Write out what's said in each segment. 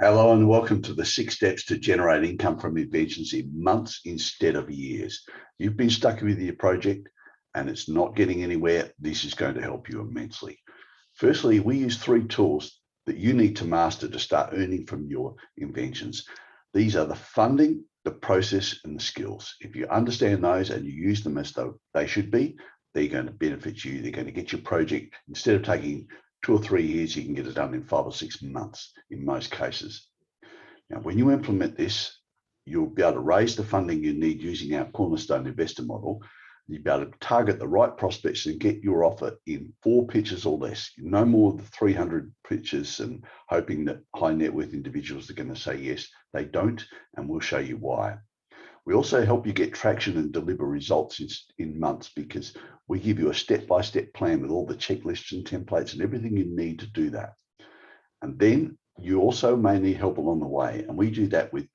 Hello and welcome to the 6 steps to generate income from inventions in months instead of years. You've been stuck with your project and it's not getting anywhere. This is going to help you immensely. Firstly, we use 3 tools that you need to master to start earning from your inventions. These are the funding, the process, and the skills. If you understand those and you use them as though they should be, they're going to benefit you. They're going to get your project, instead of taking 2 or 3 years, you can get it done in 5 or 6 months in most cases. Now, when you implement this, you'll be able to raise the funding you need using our cornerstone investor model. You'll be able to target the right prospects and get your offer in 4 pitches or less. No more than 300 pitches and hoping that high net worth individuals are going to say yes. They don't, and we'll show you why. We also help you get traction and deliver results in months, because we give you a step-by-step plan with all the checklists and templates and everything you need to do that. And then you also may need help along the way. And we do that with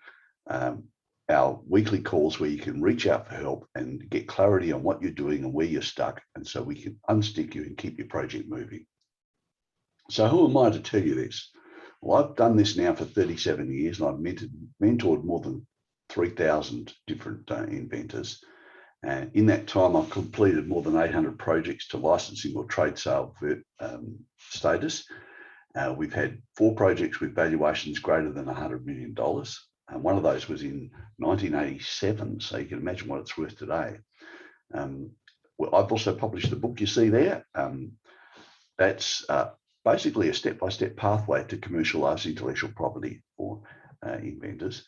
our weekly calls where you can reach out for help and get clarity on what you're doing and where you're stuck. And so we can unstick you and keep your project moving. So who am I to tell you this? Well, I've done this now for 37 years and I've mentored more than 3,000 different inventors. And in that time, I've completed more than 800 projects to licensing or trade sale status. We've had 4 projects with valuations greater than $100 million. And one of those was in 1987. So you can imagine what it's worth today. Well, I've also published the book you see there. That's basically a step-by-step pathway to commercialize intellectual property for inventors.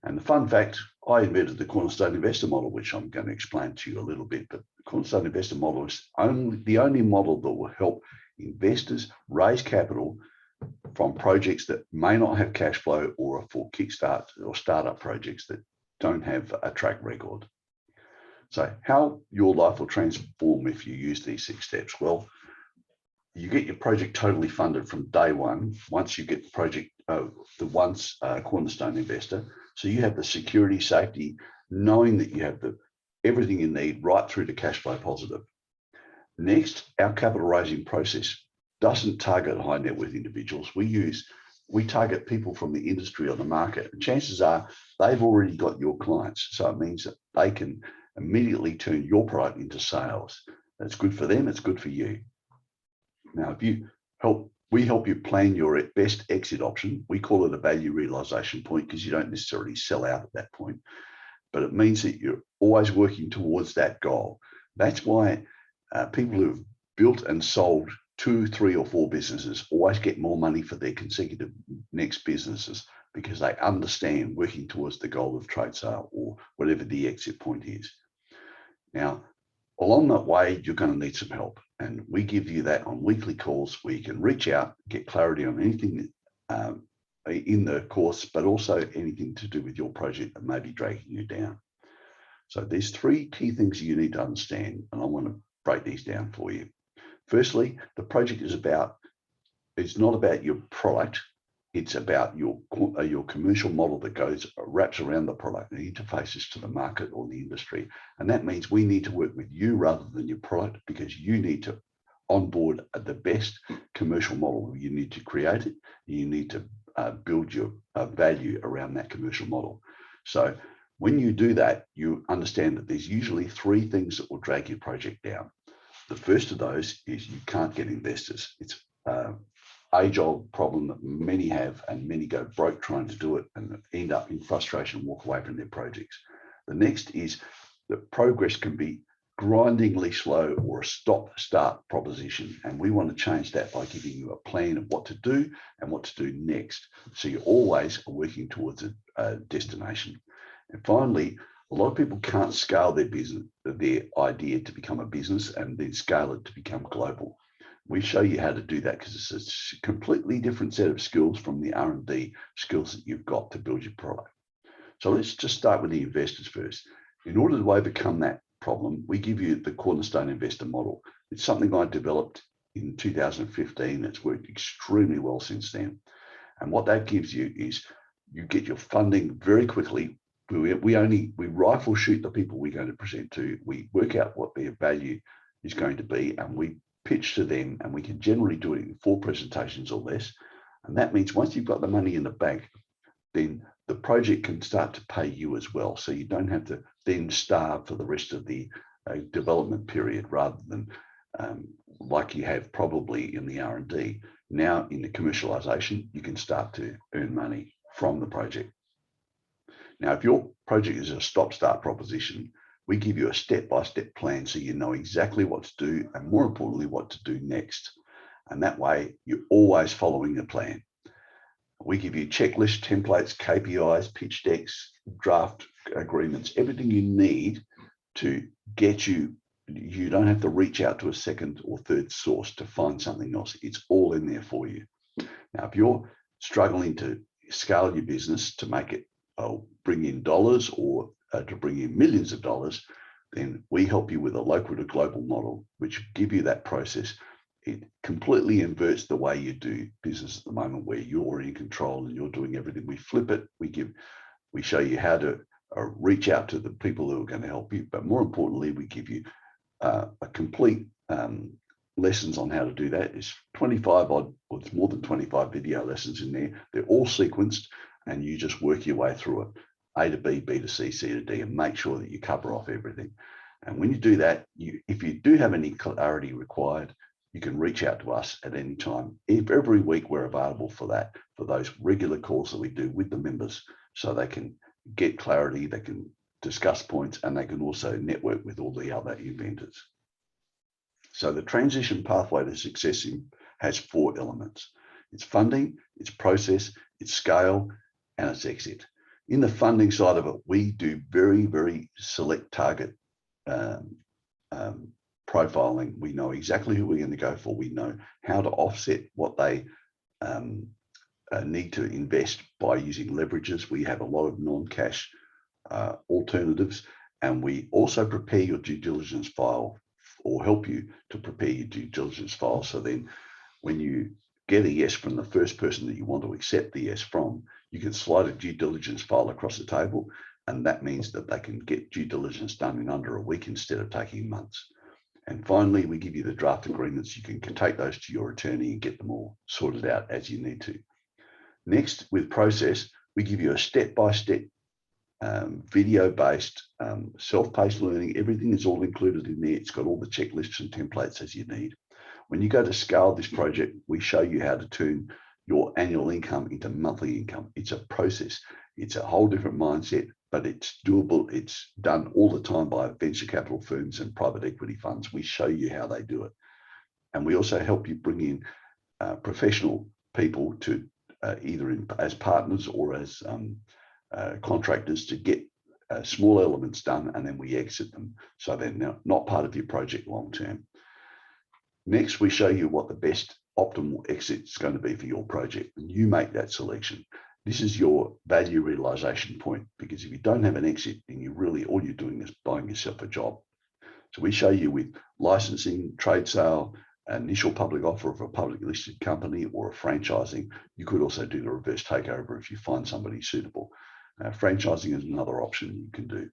And the fun fact, I invented the cornerstone investor model, which I'm going to explain to you a little bit. But the cornerstone investor model is the only model that will help investors raise capital from projects that may not have cash flow, or for kickstart or startup projects that don't have a track record. So how your life will transform if you use these 6 steps? Well, you get your project totally funded from day one, once you get the project, cornerstone investor. So you have the security, safety, knowing that you have everything you need right through to cash flow positive. Next, our capital raising process doesn't target high net worth individuals. We target people from the industry or the market. And chances are they've already got your clients. So it means that they can immediately turn your product into sales. That's good for them, it's good for you. Now, we help you plan your best exit option. We call it a value realization point, because you don't necessarily sell out at that point, but it means that you're always working towards that goal. That's why people who've built and sold 2, 3, or 4 businesses always get more money for their consecutive next businesses, because they understand working towards the goal of trade sale or whatever the exit point is. Now, along that way, you're going to need some help. And we give you that on weekly calls where you can reach out, get clarity on anything in the course, but also anything to do with your project that may be dragging you down. So there's 3 key things you need to understand, and I want to break these down for you. Firstly, the project it's not about your product. It's about your commercial model that wraps around the product and interfaces to the market or the industry. And that means we need to work with you rather than your product, because you need to onboard the best commercial model. You need to create it. You need to build your value around that commercial model. So when you do that, you understand that there's usually 3 things that will drag your project down. The first of those is you can't get investors. It's age-old problem that many have, and many go broke trying to do it and end up in frustration and walk away from their projects. The next is that progress can be grindingly slow or a stop-start proposition, and we want to change that by giving you a plan of what to do and what to do next, so you always are working towards a destination. And finally, a lot of people can't scale their business, their idea to become a business, and then scale it to become global. We show you how to do that, because it's a completely different set of skills from the R&D skills that you've got to build your product. So let's just start with the investors first. In order to overcome that problem, we give you the cornerstone investor model. It's something I developed in 2015. It's worked extremely well since then. And what that gives you is you get your funding very quickly. We rifle shoot the people we're going to present to. We work out what their value is going to be, and we pitch to them, and we can generally do it in 4 presentations or less. And that means once you've got the money in the bank, then the project can start to pay you as well. So you don't have to then starve for the rest of the development period, rather than like you have probably in the R&D. Now in the commercialization, you can start to earn money from the project. Now, if your project is a stop-start proposition, we give you a step-by-step plan so you know exactly what to do, and more importantly, what to do next. And that way, you're always following the plan. We give you checklists, templates, KPIs, pitch decks, draft agreements, everything you need to get you. You don't have to reach out to a second or third source to find something else. It's all in there for you. Now, if you're struggling to scale your business to make it bring in dollars, or to bring in millions of dollars, then we help you with a local to global model, which give you that process. It completely inverts the way you do business at the moment, where you're in control and you're doing everything. We flip it. We show you how to reach out to the people who are going to help you. But more importantly, we give you a complete lessons on how to do that. It's 25 odd, or it's more than 25 video lessons in there. They're all sequenced, and you just work your way through it, A to B, B to C, C to D, and make sure that you cover off everything. And when you do that, if you do have any clarity required, you can reach out to us at any time. Every week we're available for that, for those regular calls that we do with the members, so they can get clarity, they can discuss points, and they can also network with all the other inventors. So the transition pathway to success has 4 elements. It's funding, it's process, it's scale, and it's exit. In the funding side of it, we do very, very select target profiling. We know exactly who we're going to go for. We know how to offset what they need to invest by using leverages. We have a lot of non-cash alternatives, and we also prepare your due diligence file, or help you to prepare your due diligence file. So then when you get a yes from the first person that you want to accept the yes from, you can slide a due diligence file across the table, and that means that they can get due diligence done in under a week instead of taking months. And finally, we give you the draft agreements. You can take those to your attorney and get them all sorted out as you need to. Next, with process, we give you a step-by-step video-based self-paced learning. Everything is all included in there. It's got all the checklists and templates as you need. When you go to scale this project, we show you how to turn your annual income into monthly income. It's a process. It's a whole different mindset, but it's doable. It's done all the time by venture capital firms and private equity funds. We show you how they do it. And we also help you bring in professional people to either as partners or as contractors to get small elements done, and then we exit them, so they're now not part of your project long term. Next, we show you what the best optimal exit is going to be for your project, and you make that selection. This is your value realization point, because if you don't have an exit, then you really, all you're doing is buying yourself a job. So we show you with licensing, trade sale, initial public offer of a publicly listed company, or a franchising. You could also do the reverse takeover if you find somebody suitable. Franchising is another option you can do.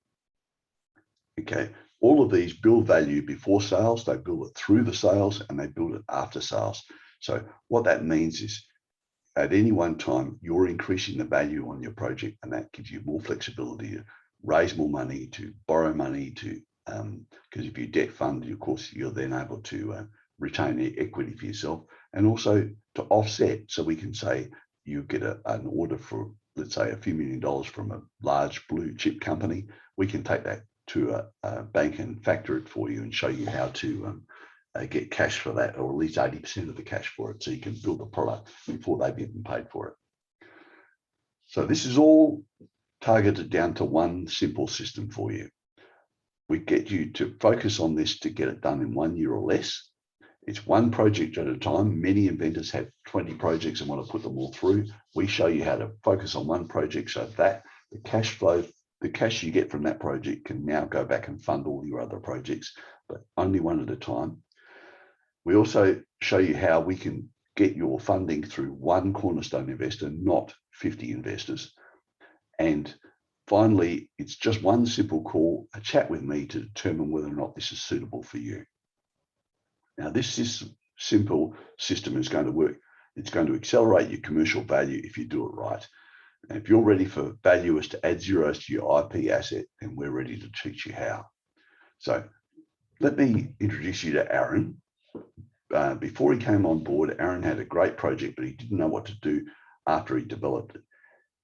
Okay, all of these build value before sales, they build it through the sales, and they build it after sales. So what that means is, at any one time, you're increasing the value on your project, and that gives you more flexibility to raise more money, to borrow money, to because if you debt fund, of course, you're then able to retain the equity for yourself, and also to offset. So we can say you get an order for, let's say, a few $1 million from a large blue chip company. We can take that to a bank and factor it for you and show you how to get cash for that, or at least 80% of the cash for it, so you can build the product before they've even paid for it. So this is all targeted down to one simple system for you. We get you to focus on this to get it done in 1 year or less. It's one project at a time. Many inventors have 20 projects and want to put them all through. We show you how to focus on one project, so that the cash flow, the cash you get from that project can now go back and fund all your other projects, but only one at a time. We also show you how we can get your funding through one cornerstone investor, not 50 investors. And finally, it's just one simple call, a chat with me, to determine whether or not this is suitable for you. Now, this simple system is going to work. It's going to accelerate your commercial value if you do it right. And if you're ready for valuers to add zeros to your IP asset, then we're ready to teach you how. So let me introduce you to Aaron. Before he came on board, Aaron had a great project, but he didn't know what to do after he developed it.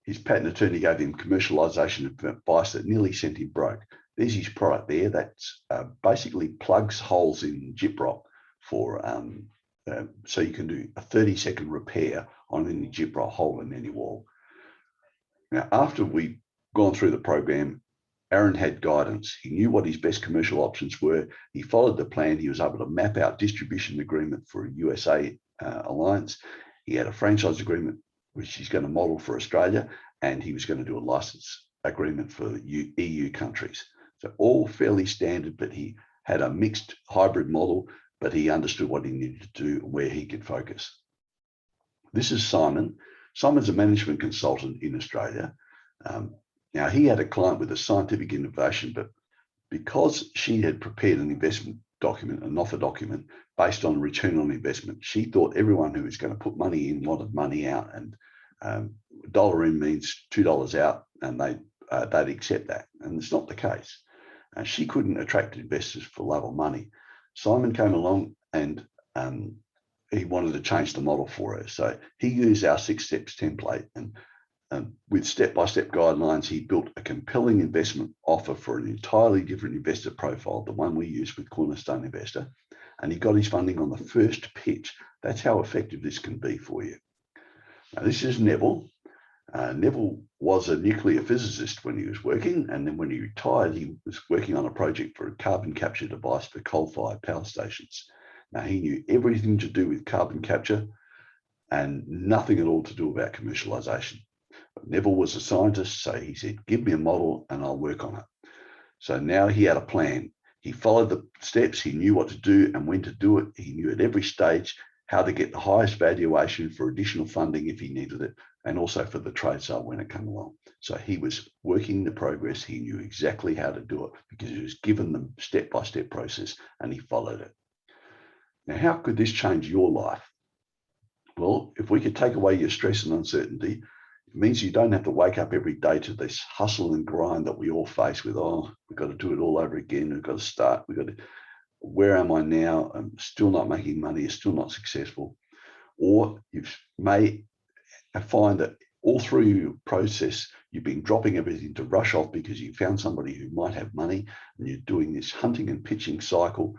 His patent attorney gave him commercialization advice that nearly sent him broke. There's his product there. That's basically plugs holes in gyprock for so you can do a 30-second repair on any gyprock hole in any wall. Now, after we'd gone through the program, Aaron had guidance. He knew what his best commercial options were. He followed the plan. He was able to map out distribution agreement for a USA alliance. He had a franchise agreement, which he's going to model for Australia, and he was going to do a license agreement for EU countries. So all fairly standard, but he had a mixed hybrid model, but he understood what he needed to do, where he could focus. This is Simon. Simon's a management consultant in Australia. Now, he had a client with a scientific innovation, but because she had prepared an investment document, an offer document based on return on investment, she thought everyone who was going to put money in wanted money out, and $1 in means $2 out, and they'd accept that. And it's not the case. She couldn't attract investors for love or money. Simon came along and he wanted to change the model for her. So he used our 6 steps template, and with step-by-step guidelines, he built a compelling investment offer for an entirely different investor profile, the one we use with Cornerstone Investor. And he got his funding on the first pitch. That's how effective this can be for you. Now, this is Neville. Neville was a nuclear physicist when he was working, and then when he retired, he was working on a project for a carbon capture device for coal-fired power stations. Now, he knew everything to do with carbon capture and nothing at all to do about commercialization. But Neville was a scientist, so he said, give me a model and I'll work on it. So now he had a plan. He followed the steps. He knew what to do and when to do it. He knew at every stage how to get the highest valuation for additional funding if he needed it, and also for the trade sale when it came along. So he was working the progress. He knew exactly how to do it because he was given the step-by-step process and he followed it. Now, how could this change your life? Well, if we could take away your stress and uncertainty, it means you don't have to wake up every day to this hustle and grind that we all face with, oh, we've got to do it all over again. We've got to start. Where am I now? I'm still not making money. Still not successful. Or you may find that all through your process, you've been dropping everything to rush off because you found somebody who might have money, and you're doing this hunting and pitching cycle,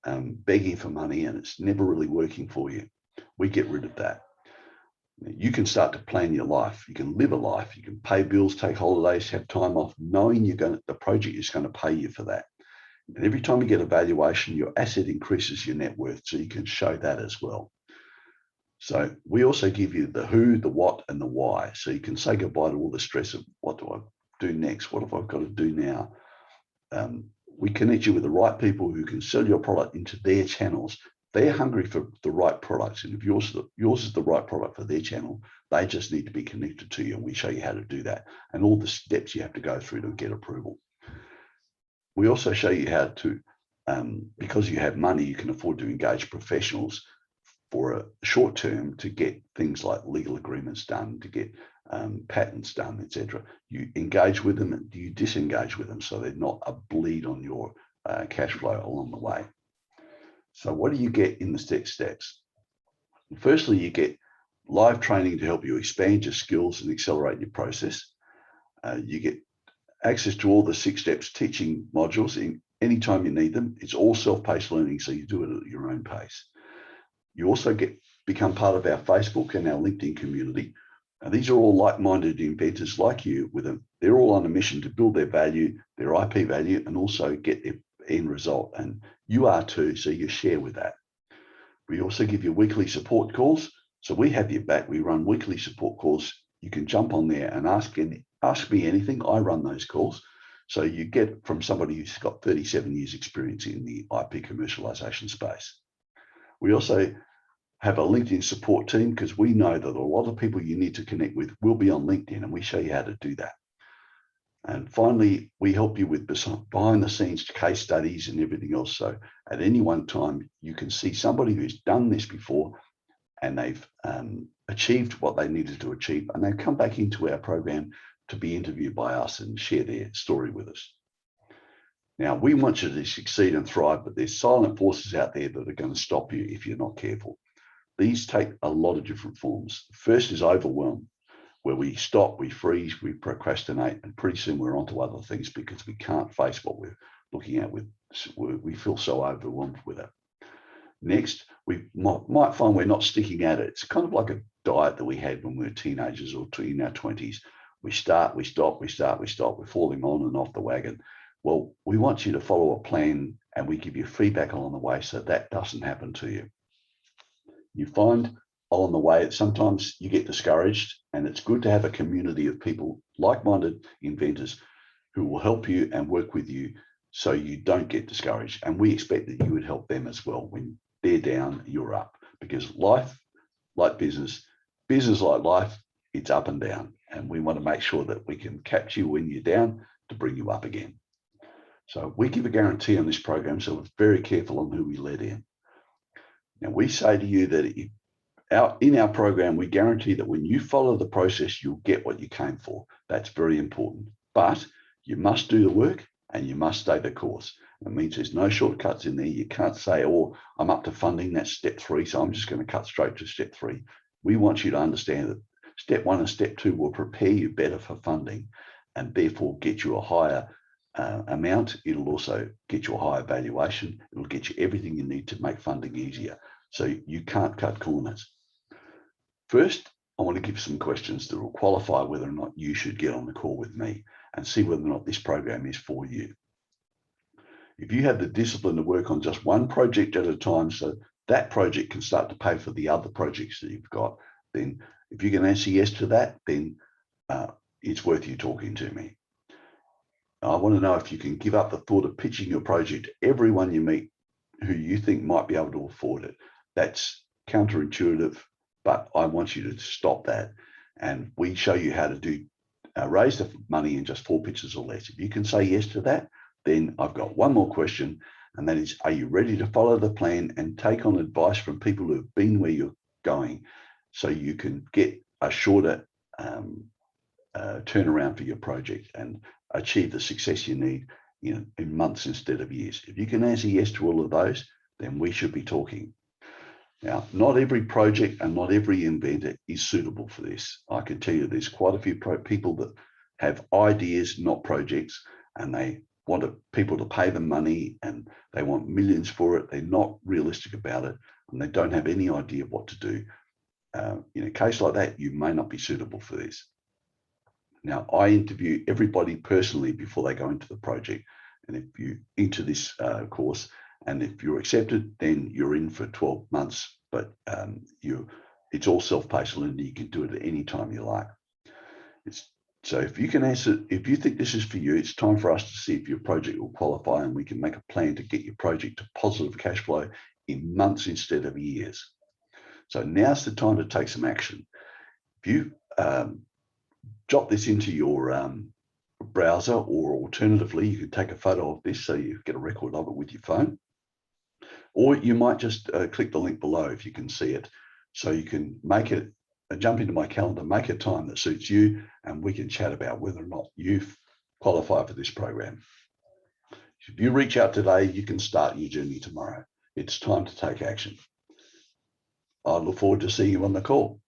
begging for money, and it's never really working for you. We get rid of that. You can start to plan your life. You can live a life. You can pay bills, take holidays, have time off, knowing the project is going to pay you for that. And every time you get a valuation, your asset increases your net worth, so you can show that as well. So we also give you the who, the what, and the why. So you can say goodbye to all the stress of what do I do next? What have I got to do now? We connect you with the right people who can sell your product into their channels. They're hungry for the right products. And if yours is the right product for their channel, they just need to be connected to you. And we show you how to do that and all the steps you have to go through to get approval. We also show you how to, because you have money, you can afford to engage professionals for a short term to get things like legal agreements done, to get patents done, etc. You engage with them and you disengage with them so they're not a bleed on your cash flow along the way. So what do you get in the steps? Firstly, you get live training to help you expand your skills and accelerate your process. You get access to all the 6 steps teaching modules in anytime you need them. It's all self-paced learning, so you do it at your own pace. You also become part of our Facebook and our LinkedIn community. And these are all like-minded inventors like you. They're all on a mission to build their value, their IP value, and also get their end result. And you are too, so you share with that. We also give you weekly support calls. So we have your back. We run weekly support calls. You can jump on there and ask me anything. I run those calls. So you get from somebody who's got 37 years experience in the IP commercialization space. We also have a LinkedIn support team because we know that a lot of people you need to connect with will be on LinkedIn, and we show you how to do that. And finally, we help you with behind the scenes case studies and everything else. So at any one time, you can see somebody who's done this before and they've achieved what they needed to achieve, and they've come back into our program to be interviewed by us and share their story with us. Now, we want you to succeed and thrive, but there's silent forces out there that are going to stop you if you're not careful. These take a lot of different forms. First is overwhelm, where we stop, we freeze, we procrastinate, and pretty soon we're onto other things because we can't face what we're looking at. We feel so overwhelmed with it. Next, we might find we're not sticking at it. It's kind of like a diet that we had when we were teenagers or in our 20s. We start, we stop, we start, we stop. We're falling on and off the wagon. Well, we want you to follow a plan, and we give you feedback along the way so that doesn't happen to you. You find along the way that sometimes you get discouraged, and it's good to have a community of people, like-minded inventors, who will help you and work with you so you don't get discouraged. And we expect that you would help them as well. When they're down, you're up, because life, like business like life, it's up and down. And we want to make sure that we can catch you when you're down to bring you up again. So we give a guarantee on this program, so we're very careful on who we let in. Now, we say to you that in our program, we guarantee that when you follow the process, you'll get what you came for. That's very important. But you must do the work, and you must stay the course. It means there's no shortcuts in there. You can't say, oh, I'm up to funding, that's step 3, so I'm just going to cut straight to step 3. We want you to understand that step 1 and step 2 will prepare you better for funding, and therefore get you a higher amount. It'll also get you a higher valuation. It'll get you everything you need to make funding easier. So you can't cut corners. First, I want to give some questions that will qualify whether or not you should get on the call with me and see whether or not this program is for you. If you have the discipline to work on just one project at a time, so that project can start to pay for the other projects that you've got, then if you can answer yes to that, then it's worth you talking to me. I want to know if you can give up the thought of pitching your project to everyone you meet who you think might be able to afford it. That's counterintuitive, but I want you to stop that. And we show you how to raise the money in just 4 pitches or less. If you can say yes to that, then I've got one more question, and that is, are you ready to follow the plan and take on advice from people who have been where you're going, so you can get a shorter turnaround for your project and achieve the success you need in months instead of years? If you can answer yes to all of those, then we should be talking. Now, not every project and not every inventor is suitable for this. I can tell you there's quite a few people that have ideas, not projects, and they want people to pay them money, and they want millions for it. They're not realistic about it, and they don't have any idea of what to do. In a case like that, you may not be suitable for this. Now, I interview everybody personally before they go into the project. And if you into this course, and if you're accepted, then you're in for 12 months, but it's all self-paced learning. You can do it at any time you like. So if you can answer, if you think this is for you, it's time for us to see if your project will qualify, and we can make a plan to get your project to positive cash flow in months instead of years. So now's the time to take some action. If you jot this into your browser, or alternatively, you can take a photo of this so you get a record of it with your phone, or you might just click the link below if you can see it, so you can make it, jump into my calendar, make a time that suits you, and we can chat about whether or not you qualify for this program. If you reach out today, you can start your journey tomorrow. It's time to take action. I look forward to seeing you on the call.